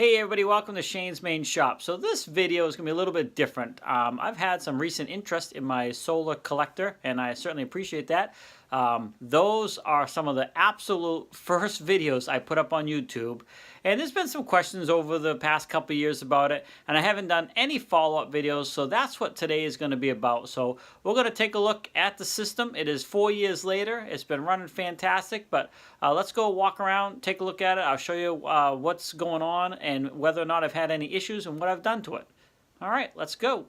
Hey everybody, welcome to Shane's Main Shop. So this video is going to be a little bit different. I've had some recent interest in my solar collector, and I certainly appreciate that. Those are some of the absolute first videos I put up on YouTube. And there's been some questions over the past couple of years about it, and I haven't done any follow-up videos, so that's what today is going to be about. So we're going to take a look at the system. It is 4 years later. It's been running fantastic, but let's go walk around, take a look at it. I'll show you what's going on and whether or not I've had any issues and what I've done to it. All right, let's go.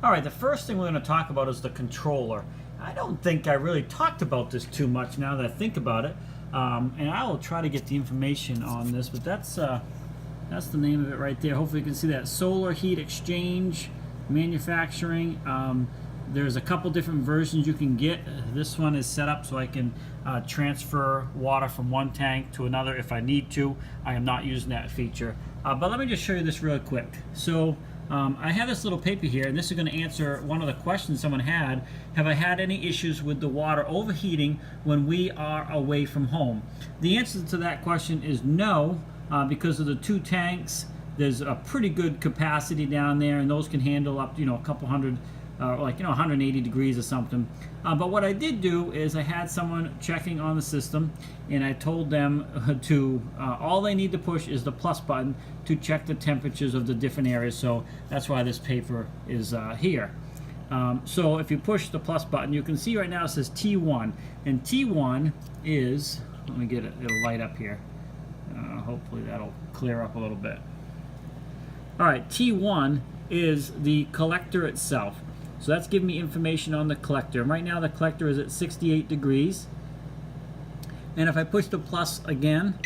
All right, the first thing we're going to talk about is the controller. I don't think I really talked about this too much now that I think about it. And I will try to get the information on this, but that's the name of it right there. Hopefully you can see that. Solar Heat Exchange Manufacturing. There's a couple different versions you can get. This one is set up so I can transfer water from one tank to another if I need to. I am not using that feature. But let me just show you this real quick. So I have this little paper here, and this is going to answer one of the questions someone had. Have I had any issues with the water overheating when we are away from home? The answer to that question is no, because of the two tanks. There's a pretty good capacity down there, and those can handle up, a couple hundred, 180 degrees or something. But what I did do is I had someone checking on the system, and I told them to, all they need to push is the plus button to check the temperatures of the different areas. So that's why this paper is here. So if you push the plus button, you can see right now it says T1, and T1 is, let me get it, it'll light up here. Hopefully that'll clear up a little bit. All right, T1 is the collector itself. So that's giving me information on the collector. And right now the collector is at 68 degrees. And if I push the plus again,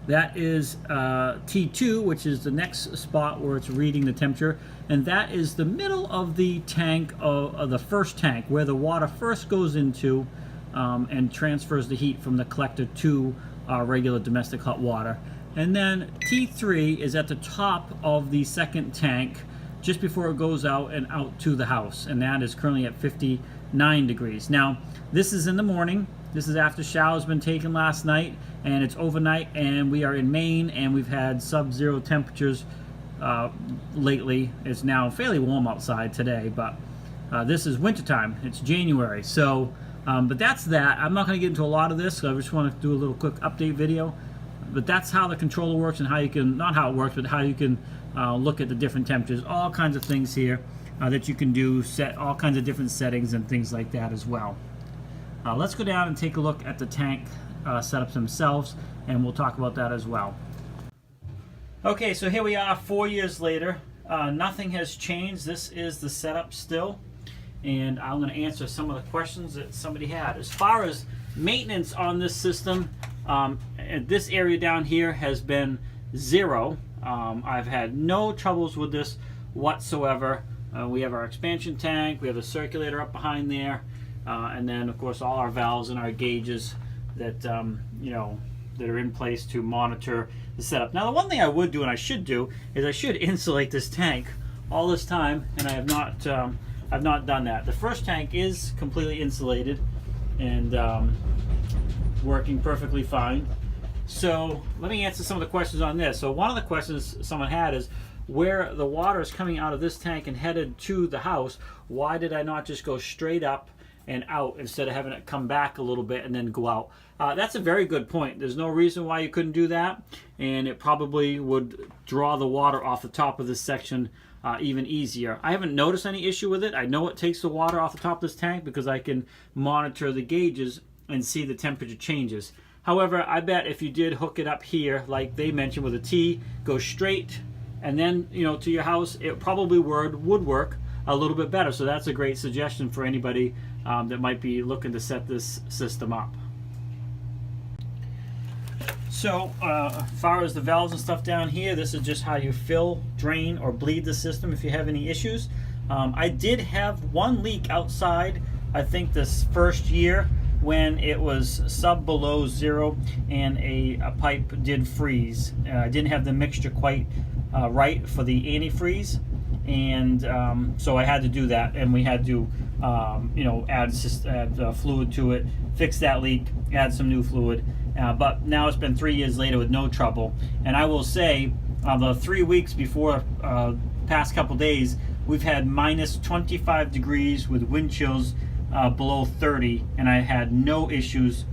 that is T2, which is the next spot where it's reading the temperature. And that is the middle of the tank, of the first tank, where the water first goes into and transfers the heat from the collector to regular domestic hot water. And then T3 is at the top of the second tank, just before it goes out and out to the house, and that is currently at 59 degrees. Now, this is in the morning. This is after shower's been taken last night, and it's overnight, and we are in Maine, and we've had sub-zero temperatures lately. It's now fairly warm outside today, but this is wintertime. It's January, so but that's that. I'm not going to get into a lot of this, so I just want to do a little quick update video. But that's how the controller works, and how you can, not how it works, but how you can look at the different temperatures. All kinds of things here that you can do, set all kinds of different settings and things like that as well. Let's go down and take a look at the tank setups themselves, and we'll talk about that as well. Okay, so here we are 4 years later. Nothing has changed. This is the setup still, and I'm going to answer some of the questions that somebody had. As far as maintenance on this system, this area down here has been zero. I've had no troubles with this whatsoever. We have our expansion tank, we have a circulator up behind there, and then of course all our valves and our gauges that that are in place to monitor the setup. Now the one thing I would do, and I should do, is I should insulate this tank all this time, and I have not I've not done that. The first tank is completely insulated and working perfectly fine. So let me answer some of the questions on this. So one of the questions someone had is, where the water is coming out of this tank and headed to the house, why did I not just go straight up and out instead of having it come back a little bit and then go out? That's a very good point. There's no reason why you couldn't do that, and it probably would draw the water off the top of this section even easier. I haven't noticed any issue with it. I know it takes the water off the top of this tank because I can monitor the gauges and see the temperature changes. However, I bet if you did hook it up here, like they mentioned with a T, go straight and then to your house, it probably would work a little bit better. So that's a great suggestion for anybody that might be looking to set this system up. So as far as the valves and stuff down here, this is just how you fill, drain, or bleed the system if you have any issues. I did have one leak outside, I think this first year, when it was below zero and a pipe did freeze. I didn't have the mixture quite right for the antifreeze, and so I had to do that, and we had to add fluid to it, fix that leak, add some new fluid, but now it's been 3 years later with no trouble. And I will say, the 3 weeks before past couple days, we've had minus 25 degrees with wind chills below 30, and I had no issues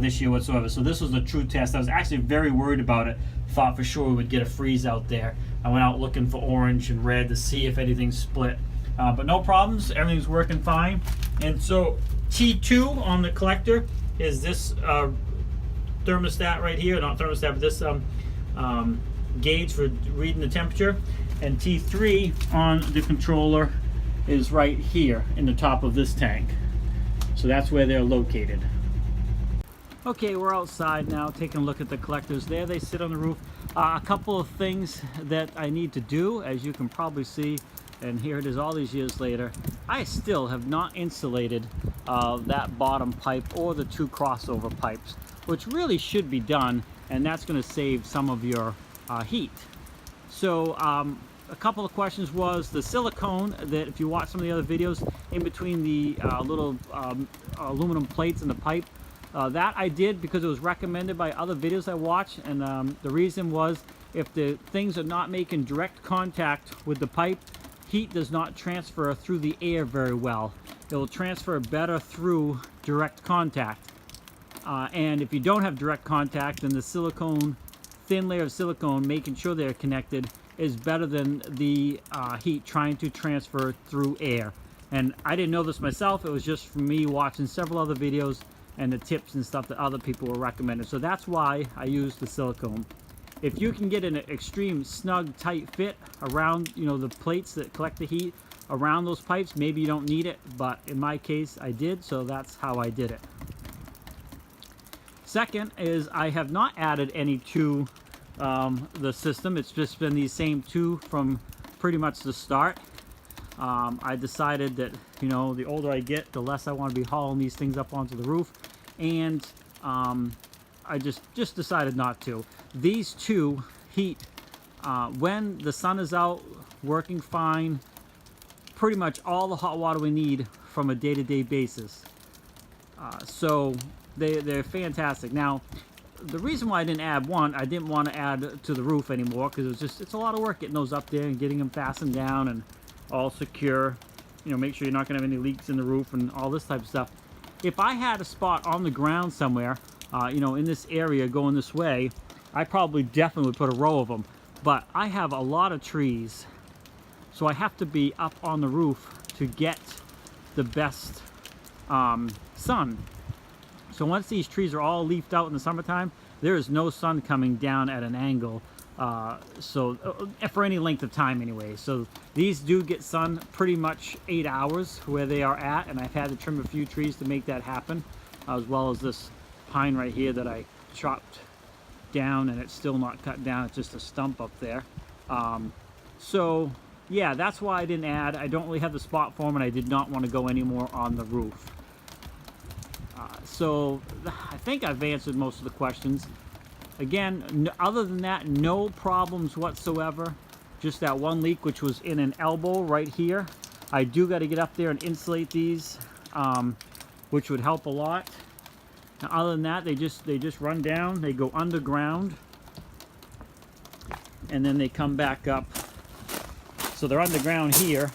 this year whatsoever. So this was a true test. I was actually very worried about it. Thought for sure we would get a freeze out there. I went out looking for orange and red to see if anything split. But no problems, everything's working fine. And so T2 on the collector is this thermostat right here, not thermostat, but this gauge for reading the temperature. And T3 on the controller is right here in the top of this tank. So that's where they're located. Okay, we're outside now taking a look at the collectors. There they sit on the roof. A couple of things that I need to do, as you can probably see, and here it is all these years later. I still have not insulated that bottom pipe or the 2 crossover pipes, which really should be done, and that's going to save some of your heat. So a couple of questions was the silicone that, if you watch some of the other videos, in between the little aluminum plates in the pipe, that I did because it was recommended by other videos I watched, and the reason was if the things are not making direct contact with the pipe, heat does not transfer through the air very well. It will transfer better through direct contact. And if you don't have direct contact, then the silicone, thin layer of silicone, making sure they're connected, is better than the heat trying to transfer through air. And I didn't know this myself. It was just from me watching several other videos and the tips and stuff that other people were recommending. So that's why I use the silicone. If you can get an extreme snug tight fit around, you know, the plates that collect the heat around those pipes, maybe you don't need it, but in my case I did, so that's how I did it. Second is I have not added any to the system. It's just been these same 2 from pretty much the start. I decided that, you know, the older I get, the less I want to be hauling these things up onto the roof, and I just decided not to. These 2 heat when the sun is out, working fine, pretty much all the hot water we need from a day-to-day basis. So they're fantastic. Now, the reason why I didn't add one, I didn't want to add to the roof anymore, because it's a lot of work getting those up there and getting them fastened down and all secure. You know, make sure you're not going to have any leaks in the roof and all this type of stuff. If I had a spot on the ground somewhere, you know, in this area going this way, I probably definitely would put a row of them. But I have a lot of trees, so I have to be up on the roof to get the best sun. So once these trees are all leafed out in the summertime, there is no sun coming down at an angle, for any length of time anyway. So these do get sun pretty much 8 hours where they are at, and I've had to trim a few trees to make that happen, as well as this pine right here that I chopped down, and it's still not cut down. It's just a stump up there. So yeah, that's why I didn't add. I don't really have the spot for them, and I did not want to go any more on the roof. So I think I've answered most of the questions. Again, other than that, no problems whatsoever. Just that one leak, which was in an elbow right here. I do got to get up there and insulate these, which would help a lot. Now, other than that, they just run down. They go underground, and then they come back up. So they're underground here,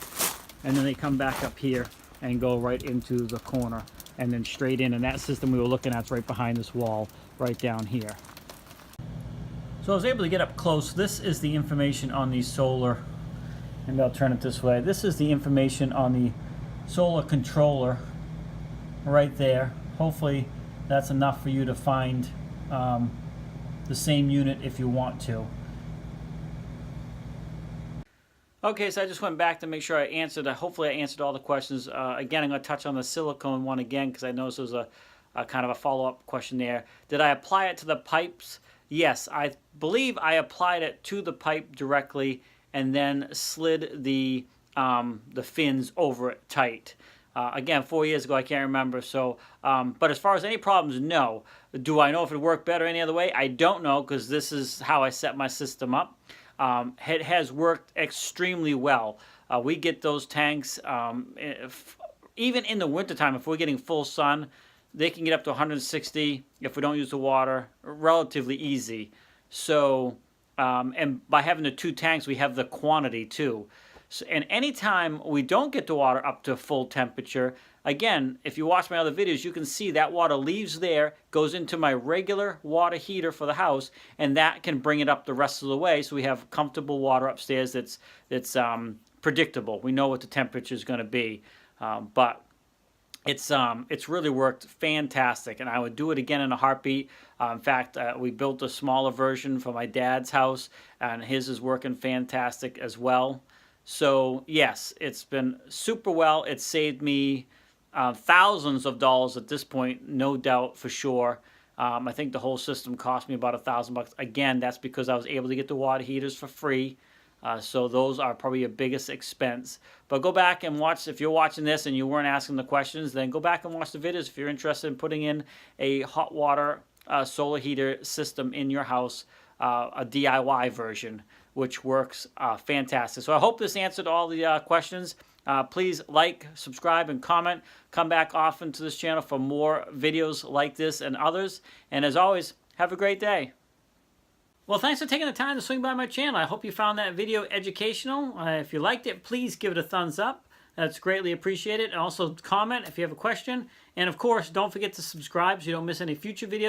and then they come back up here and go right into the corner, and then straight in. And that system we were looking at is right behind this wall, right down here. So I was able to get up close. This is the information on the solar, and I'll turn it this way. This is the information on the solar controller right there. Hopefully that's enough for you to find the same unit if you want to. Okay, so I just went back to make sure I answered. Hopefully I answered all the questions. Again, I'm going to touch on the silicone one again, because I noticed there was a kind of a follow-up question there. Did I apply it to the pipes? Yes, I believe I applied it to the pipe directly and then slid the fins over it tight. Again, 4 years ago, I can't remember. So, but as far as any problems, no. Do I know if it worked better any other way? I don't know, because this is how I set my system up. It has worked extremely well. We get those tanks, even in the wintertime, if we're getting full sun, they can get up to 160 if we don't use the water, relatively easy. So, and by having the 2 tanks, we have the quantity too. So, and anytime we don't get the water up to full temperature, again, if you watch my other videos, you can see that water leaves there, goes into my regular water heater for the house, and that can bring it up the rest of the way. So we have comfortable water upstairs that's predictable. We know what the temperature is going to be, but it's really worked fantastic, and I would do it again in a heartbeat. In fact, we built a smaller version for my dad's house, and his is working fantastic as well. So yes, it's been super well. It's saved me thousands of dollars at this point, no doubt for sure. I think the whole system cost me about $1,000. Again, that's because I was able to get the water heaters for free. So those are probably your biggest expense. But go back and watch, if you're watching this and you weren't asking the questions, then go back and watch the videos if you're interested in putting in a hot water solar heater system in your house, a DIY version, which works fantastic. So I hope this answered all the questions. Please like, subscribe, and comment. Come back often to this channel for more videos like this and others. And as always, have a great day. Well, thanks for taking the time to swing by my channel. I hope you found that video educational. If you liked it, please give it a thumbs up. That's greatly appreciated. And also comment if you have a question. And of course, don't forget to subscribe so you don't miss any future videos.